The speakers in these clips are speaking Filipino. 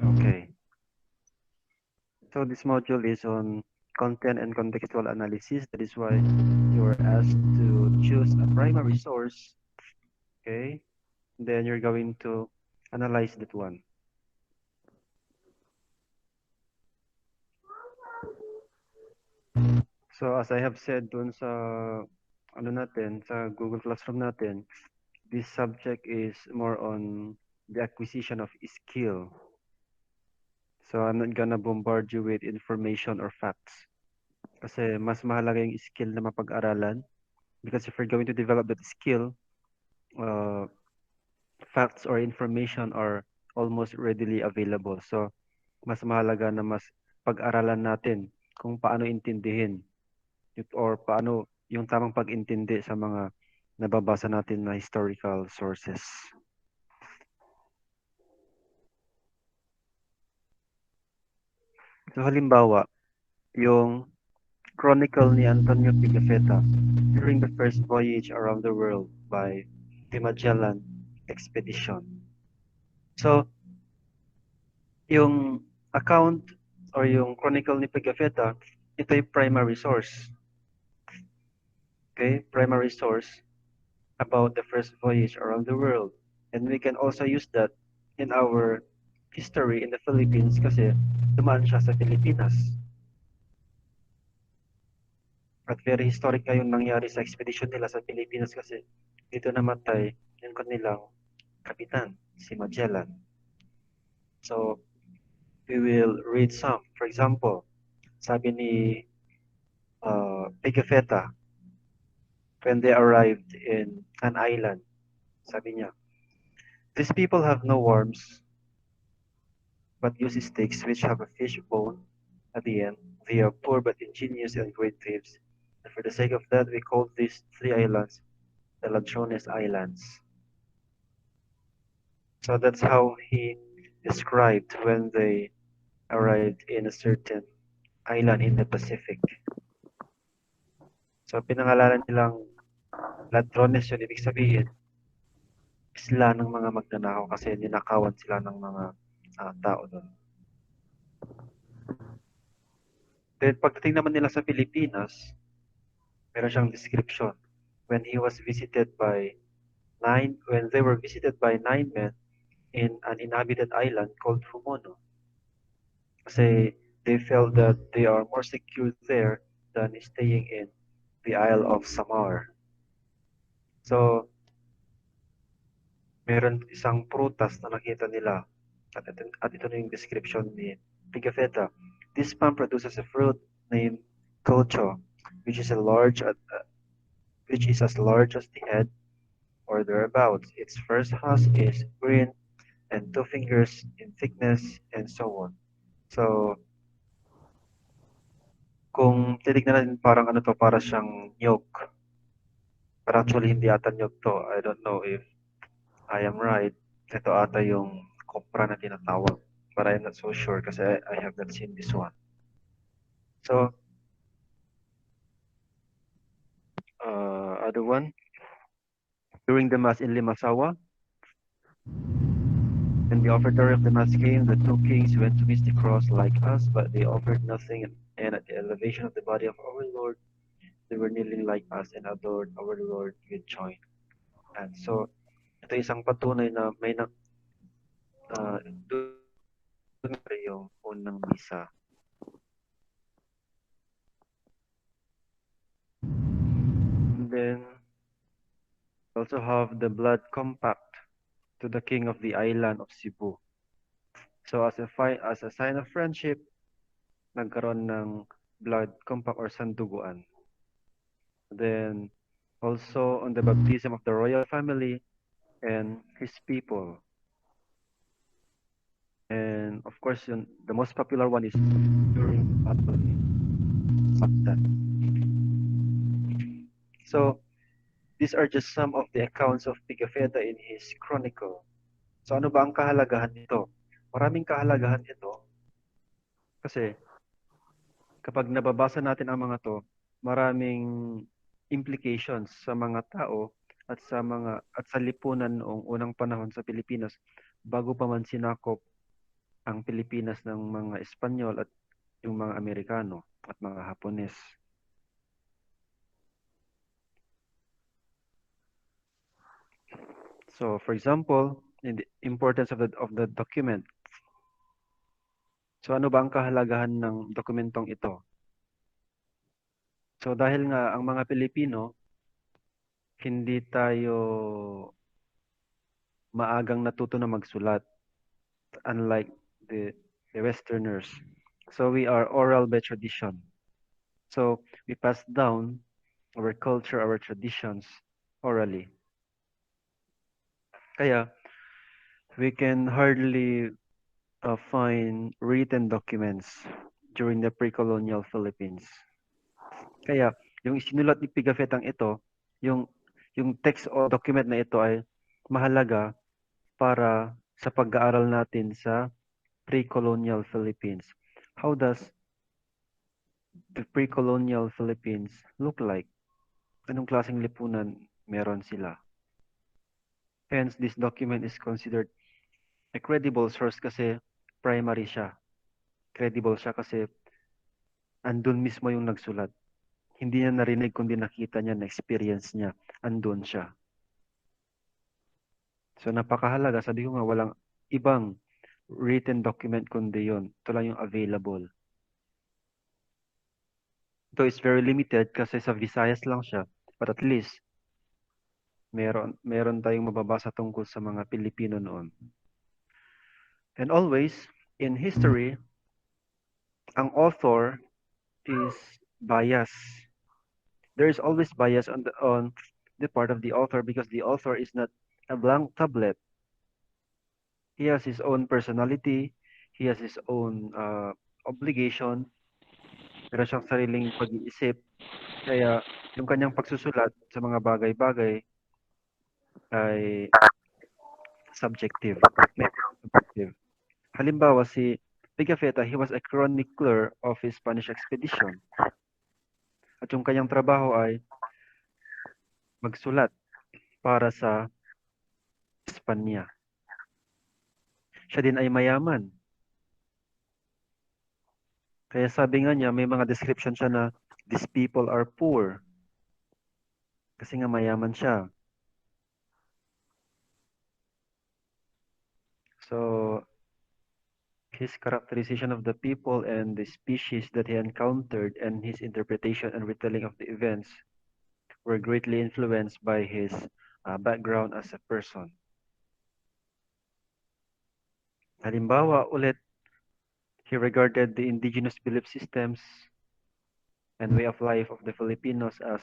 Okay. So this module is on content and contextual analysis. That is why you are asked to choose a primary source. Okay. Then you're going to analyze that one. So as I have said dun sa ano natin, sa Google Classroom natin, this subject is more on the acquisition of skill. So I'm not gonna bombard you with information or facts. Kasi mas mahalaga yung skill na mapag-aralan. Because if you're going to develop that skill, uh, facts or information are almost readily available. So mas mahalaga na mas pag-aralan natin kung paano intindihin or paano yung tamang pag-intindi sa mga nababasa natin na historical sources. So halimbawa, yung Chronicle ni Antonio Pigafetta during the first voyage around the world by the Magellan Expedition. So, yung account or yung Chronicle ni Pigafetta, ito yung primary source. Okay? Primary source about the first voyage around the world. And we can also use that in our history in the Philippines kasi dumaan siya sa Pilipinas. At very historic yung nangyari sa expedition nila sa Pilipinas kasi dito namatay yung kanilang kapitan, si Magellan. So, we will read some. For example, sabi ni Pigafetta, when they arrived in an island, sabi niya, these people have no worms, but use sticks which have a fish bone at the end. They are poor but ingenious and great thieves. And for the sake of that, we call these three islands the Ladrones Islands. So that's how he described when they arrived in a certain island in the Pacific. So pinangalanan nilang Ladrones yun, ibig sabihin, isla ng mga magnanakaw kasi ninakawan sila ng mga tao doon. Then pagdating naman nila sa Pilipinas, meron siyang description. When he was visited by when they were visited by 9 men in an inhabited island called Fumono. Kasi they felt that they are more secure there than staying in the Isle of Samar. So, meron isang prutas na nakita nila. At ito na yung description ni Pigafetta. This palm produces a fruit named Kocho, which is which is as large as the head or thereabouts. Its first husk is green and 2 fingers in thickness and so on. So, kung titignan natin parang ano to, para siyang nyog. But actually, hindi ata nyog to. I don't know if I am right. Ito ata yung kopra na tinatawag. But I'm not so sure kasi I have not seen this one. So, other one. During the Mass in Limasawa, when the offertory of the Mass came, the two kings went to meet the cross like us, but they offered nothing. And at the elevation of the body of our Lord, they were kneeling like us and adored our Lord with joy. And so, ito isang patunay na may doon yung unang misa. And then, also have the blood compact to the king of the island of Cebu. So as a sign of friendship, nagkaroon ng blood compact or sanduguan. Then also on the baptism of the royal family and his people. And of course, the most popular one is during Battle Baghdad. So these are just some of the accounts of Pigafetta in his chronicle. So ano ba ang kahalagahan nito? Maraming kahalagahan ito kasi kapag nababasa natin ang mga to, maraming implications sa mga tao at sa lipunan noong unang panahon sa Pilipinas bago pa man sinakop ang Pilipinas ng mga Espanyol at yung mga Amerikano at mga Hapones. So, for example, in the importance of the document. So, ano ba ang kahalagahan ng dokumentong ito? So, dahil nga ang mga Pilipino, hindi tayo maagang natuto na magsulat, unlike the, the Westerners. So, we are oral by tradition. So, we pass down our culture, our traditions orally. Kaya, we can hardly find written documents during the pre-colonial Philippines. Kaya, yung isinulat ni Pigafetta ito, yung, yung text o document na ito ay mahalaga para sa pag-aaral natin sa pre-colonial Philippines. How does the pre-colonial Philippines look like? Anong klaseng lipunan meron sila? Hence, this document is considered a credible source kasi primary siya. Credible siya kasi andun mismo yung nagsulat. Hindi niya narinig kundi nakita niya, na-experience niya. Andun siya. So napakahalaga. Sabi ko nga, walang ibang written document kundi yun. Ito lang yung available. Though it's very limited kasi sa Visayas lang siya. But at least, meron tayong mababasa tungkol sa mga Pilipino noon. And always, in history, ang author is bias. There is always bias on the part of the author because the author is not a blank tablet. He has his own personality. He has his own obligation. Meron siyang sariling pag-iisip. Kaya yung kanyang pagsusulat sa mga bagay-bagay ay subjective. Subjective. Halimbawa, si Pigafetta, he was a chronicler of his Spanish expedition. At yung kanyang trabaho ay magsulat para sa Espanya. Siya din ay mayaman. Kaya sabi nga niya, may mga description siya na these people are poor. Kasi nga mayaman siya. So, his characterization of the people and the species that he encountered and his interpretation and retelling of the events were greatly influenced by his background as a person. Halimbawa, ulit, he regarded the indigenous belief systems and way of life of the Filipinos as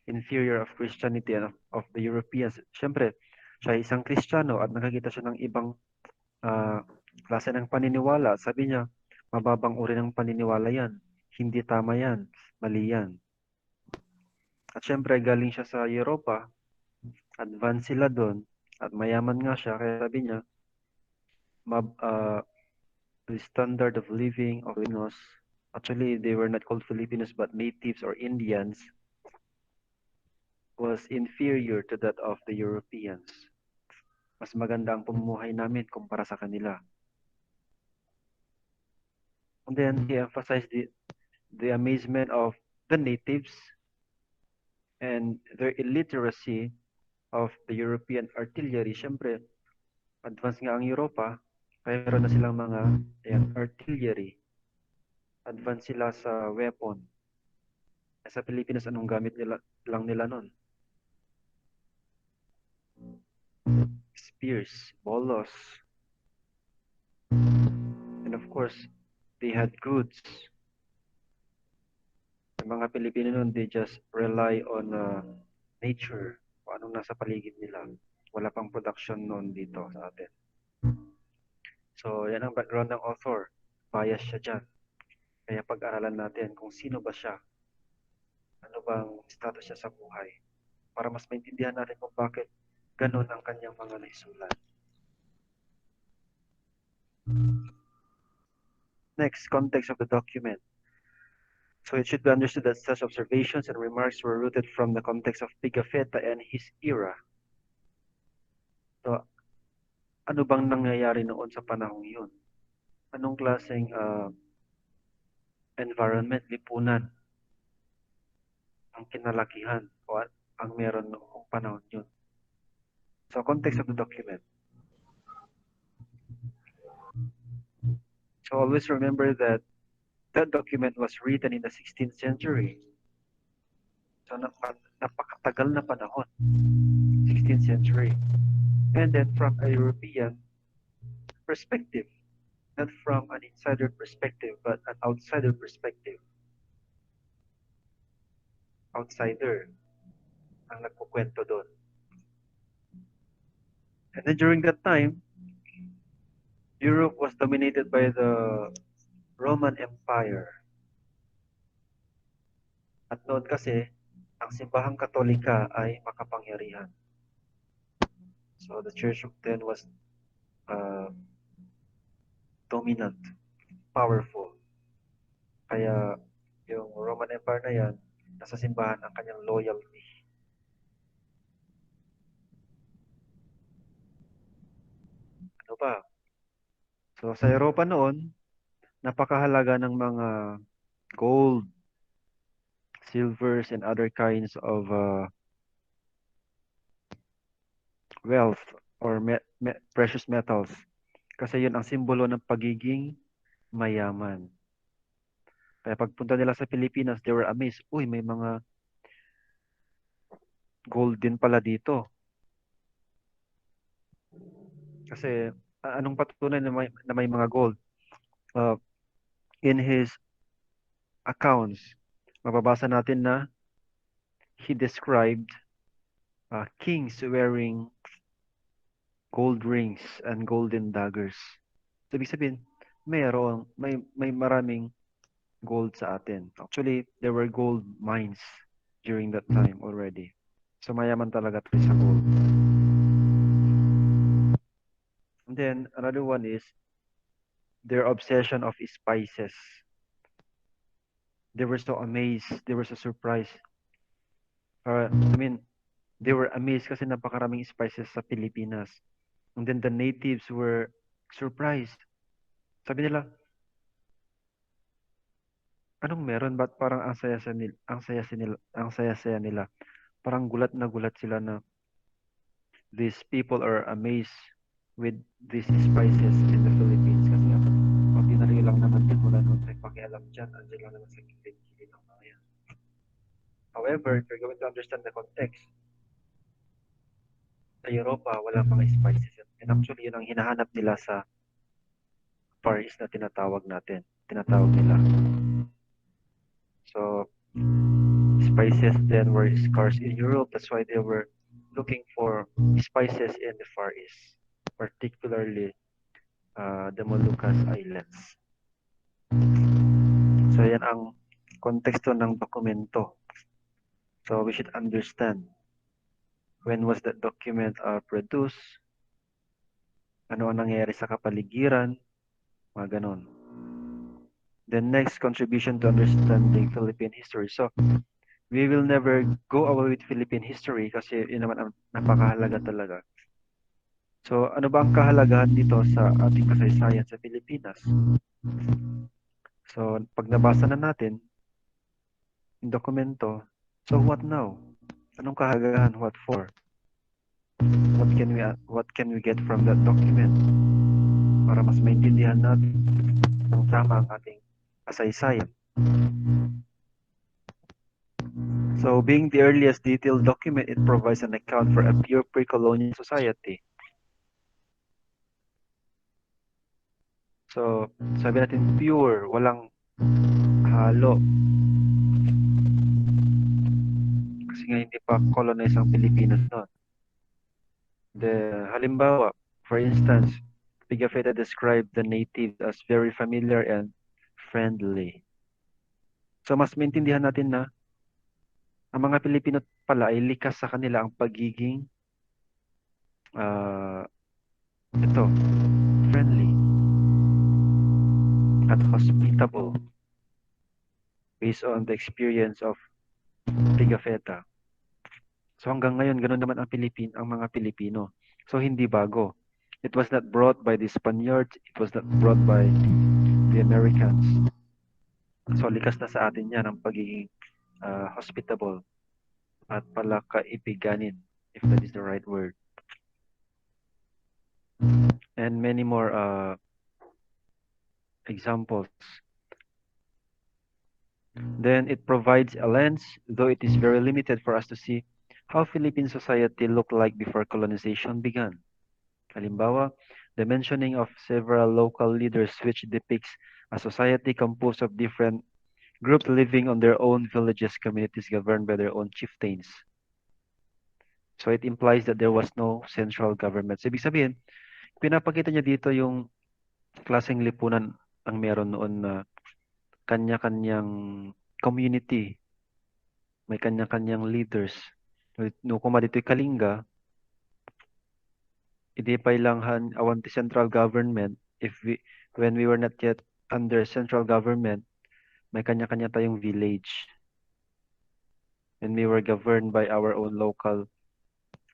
inferior of Christianity and of the Europeans. Siyempre, siya ay isang Kristiyano at nakakita siya ng ibang klase ng paniniwala. Sabi niya, mababang uri ng paniniwala yan. Hindi tama yan. Mali yan. At syempre, galing siya sa Europa. Advanced sila doon. At mayaman nga siya. Kaya sabi niya, the standard of living of Filipinos, actually, they were not called Filipinos but natives or Indians, was inferior to that of the Europeans. Mas maganda ang pamumuhay namin kumpara sa kanila. And then he emphasized the amazement of the natives and their illiteracy of the European artillery. Siyempre, advance nga ang Europa, kaya meron na silang mga artillery. Advance sila sa weapon. Sa Pilipinas, anong gamit nila nun? Spears, bolos. And of course, they had goods. Yung mga Pilipino nun, they just rely on nature, kung anong nasa paligid nila. Wala pang production noon dito sa atin. So, yan ang background ng author. Bias siya dyan. Kaya pag-aralan natin kung sino ba siya. Ano bang status siya sa buhay. Para mas maintindihan natin kung bakit ganun ang kanyang mga naisulat. Next, context of the document. So it should be understood that such observations and remarks were rooted from the context of Pigafetta and his era. So, ano bang nangyayari noon sa panahong yun? anong klaseng environment, lipunan, ang kinalakihan o ang meron noong panahon yun. So, context of the document. So, always remember that that document was written in the 16th century. So, napakatagal na panahon, 16th century. And then from a European perspective, not from an insider perspective, but an outsider perspective. Outsider ang nagkukwento doon. And then during that time, Europe was dominated by the Roman Empire. At noon kasi, ang simbahang Katolika ay makapangyarihan. So the Church of then was dominant, powerful. Kaya yung Roman Empire na yan, nasa simbahan ang kanyang loyalty. Ano ba? So sa Europa noon, napakahalaga ng mga gold, silvers, and other kinds of wealth or precious metals. Kasi yun ang simbolo ng pagiging mayaman. Kaya pagpunta nila sa Pilipinas, they were amazed. Uy, may mga gold din pala dito. Kasi anong patunay na may mga gold? In his accounts, mababasa natin na he described kings wearing gold rings and golden daggers. So, ibig sabihin, may maraming gold sa atin. Actually, there were gold mines during that time already. So, mayaman talaga tayo sa gold. And then, another one is their obsession of spices. They were so amazed. They were so surprised. They were amazed kasi napakaraming spices sa Pilipinas. And then the natives were surprised. Sabi nila, anong meron? Ba't parang ang saya-saya nila? Parang gulat na gulat sila na these people are amazed with these spices in the Philippines. Kasi nga, ordinary lang naman din, wala naman tayong pakialam dyan. Andiyan lang naman sa gilid-gilid ng mga yan. However, if you're going to understand the context, sa Europa, wala mga spices yan. And actually, yun ang hinahanap nila sa Far East na tinatawag nila. So, spices then were scarce in Europe. That's why they were looking for spices in the Far East, particularly the Moluccas Islands. So, yan ang konteksto ng dokumento. So, we should understand when was that document produced, ano ang nangyayari sa kapaligiran, mga ganon. The next contribution to understanding Philippine history. So, we will never go away with Philippine history kasi yun naman ang napakahalaga talaga. So, ano ba ang kahalagahan nito sa ating kasaysayan sa Pilipinas? So, pag nabasa na natin yung dokumento, so what now? Anong kahalagahan? What for? What can we get from that document? Para mas maintindihan natin ng tama ang ating kasaysayan. So, being the earliest detailed document, it provides an account for a pure pre-colonial society. So, sabi natin pure, walang halo. Kasi nga hindi pa colonize ang Pilipinas noon. Halimbawa, for instance, Pigafetta described the natives as very familiar and friendly. So, mas maintindihan natin na ang mga Pilipino pala ay likas sa kanila ang pagiging friendly at hospitable based on the experience of Pigafetta. So hanggang ngayon, ganoon naman ang mga Pilipino. So hindi bago. It was not brought by the Spaniards, it was not brought by the Americans. So likas na sa atin yan ang pagiging hospitable at palakaibiganin, if that is the right word. And many more examples. Then it provides a lens, though it is very limited for us to see how Philippine society looked like before colonization began. Halimbawa, the mentioning of several local leaders which depicts a society composed of different groups living on their own villages, communities governed by their own chieftains. So it implies that there was no central government. So, ibig sabihin, pinapakita niya dito yung klaseng lipunan ang meron noon na kanya-kanyang community, may kanya-kanyang leaders. No kuma dito'y Kalinga, idipay lang awan ti central government when we were not yet under central government, may kanya-kanya tayong village. And we were governed by our own local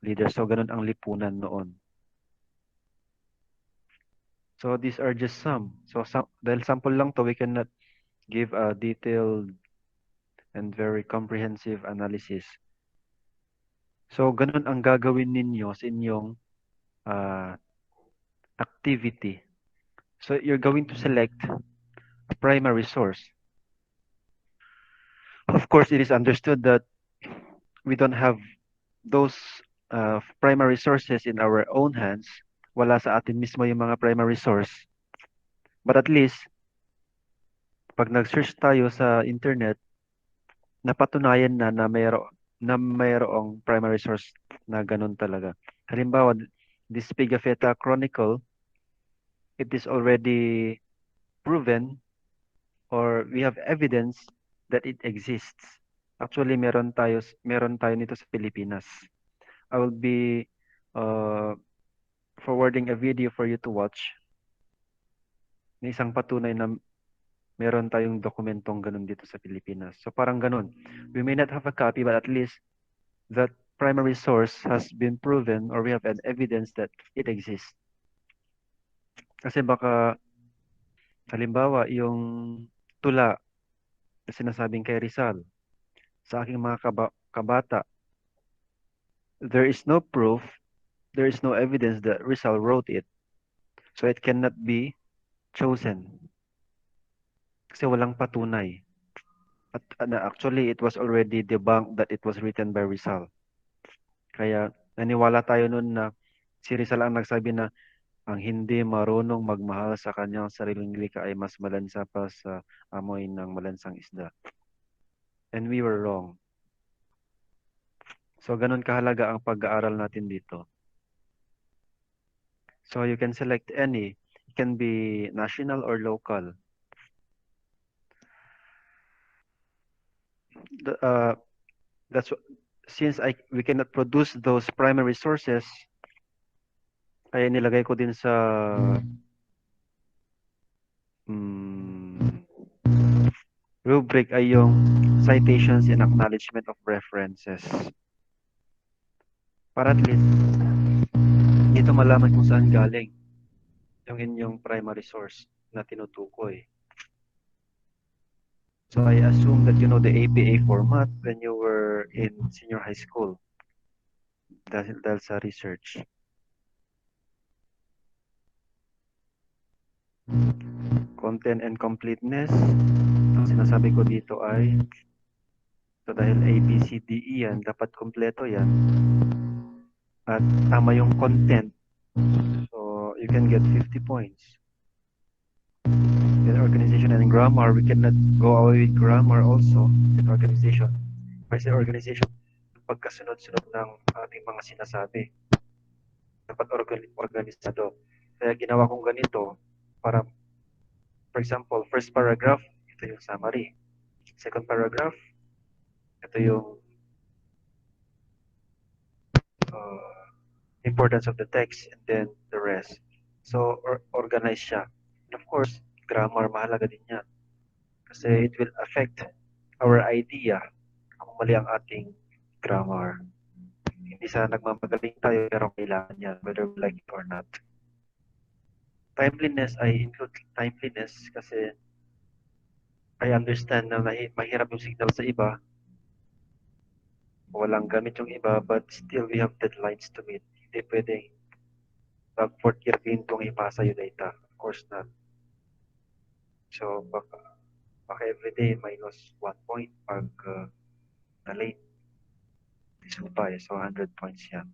leaders. So ganun ang lipunan noon. So these are just some. So dahil sample lang to, we cannot give a detailed and very comprehensive analysis. So ganun ang gagawin ninyo sa inyong activity. So you're going to select a primary source. Of course, it is understood that we don't have those primary sources in our own hands. Wala sa atin mismo yung mga primary source. But at least, pag nag-search tayo sa internet, napatunayan na mayroong primary source na ganun talaga. Halimbawa, this Pigafetta Chronicle, it is already proven or we have evidence that it exists. Actually, meron tayo nito sa Pilipinas. I will be forwarding a video for you to watch. May isang patunay na meron tayong dokumentong ganun dito sa Pilipinas. So parang ganun. We may not have a copy, but at least that primary source has been proven or we have an evidence that it exists. Kasi baka, halimbawa, yung tula na sinasabing kay Rizal, sa aking mga kabata, there is no proof, there is no evidence that Rizal wrote it. So it cannot be chosen. Kasi walang patunay. At actually, it was already debunked that it was written by Rizal. Kaya naniwala tayo noon na si Rizal ang nagsabi na ang hindi marunong magmahal sa kanyang sariling likha ay mas malansa pa sa amoy ng malansang isda. And we were wrong. So ganun kahalaga ang pag-aaral natin dito. So you can select any. It can be national or local. Since we cannot produce those primary sources, ay nilagay ko din sa rubric ay yung citations and acknowledgement of references. Para at least dito malaman kung saan galing yung inyong primary source na tinutukoy. So I assume that you know the APA format when you were in senior high school. Dahil sa research. Content and completeness. Ang sinasabi ko dito ay so dahil A, B, C, D, E yan, dapat kompleto yan. At tama yung content. So you can get 50 points. In organization and grammar, we cannot go away with grammar also in organization. Kasi organization, pagkasunod-sunod ng ating mga sinasabi. Dapat organisado. Kaya ginawa kong ganito para, for example, first paragraph, ito yung summary. Second paragraph, ito yung importance of the text and then the rest. So, organize siya. And of course, grammar, mahalaga din yan. Kasi it will affect our idea kung mali ang ating grammar. Hindi sa nagmamagaling tayo pero kailangan yan, whether we like it or not. Timeliness, I include timeliness kasi I understand na mahirap yung signal sa iba, walang gamit yung iba, but still we have deadlines to meet. Hindi pwedeng pag fourth year pinto ang ipasa yung data. Of course not. So, baka everyday minus 1 point pag na late. So 100 points yan.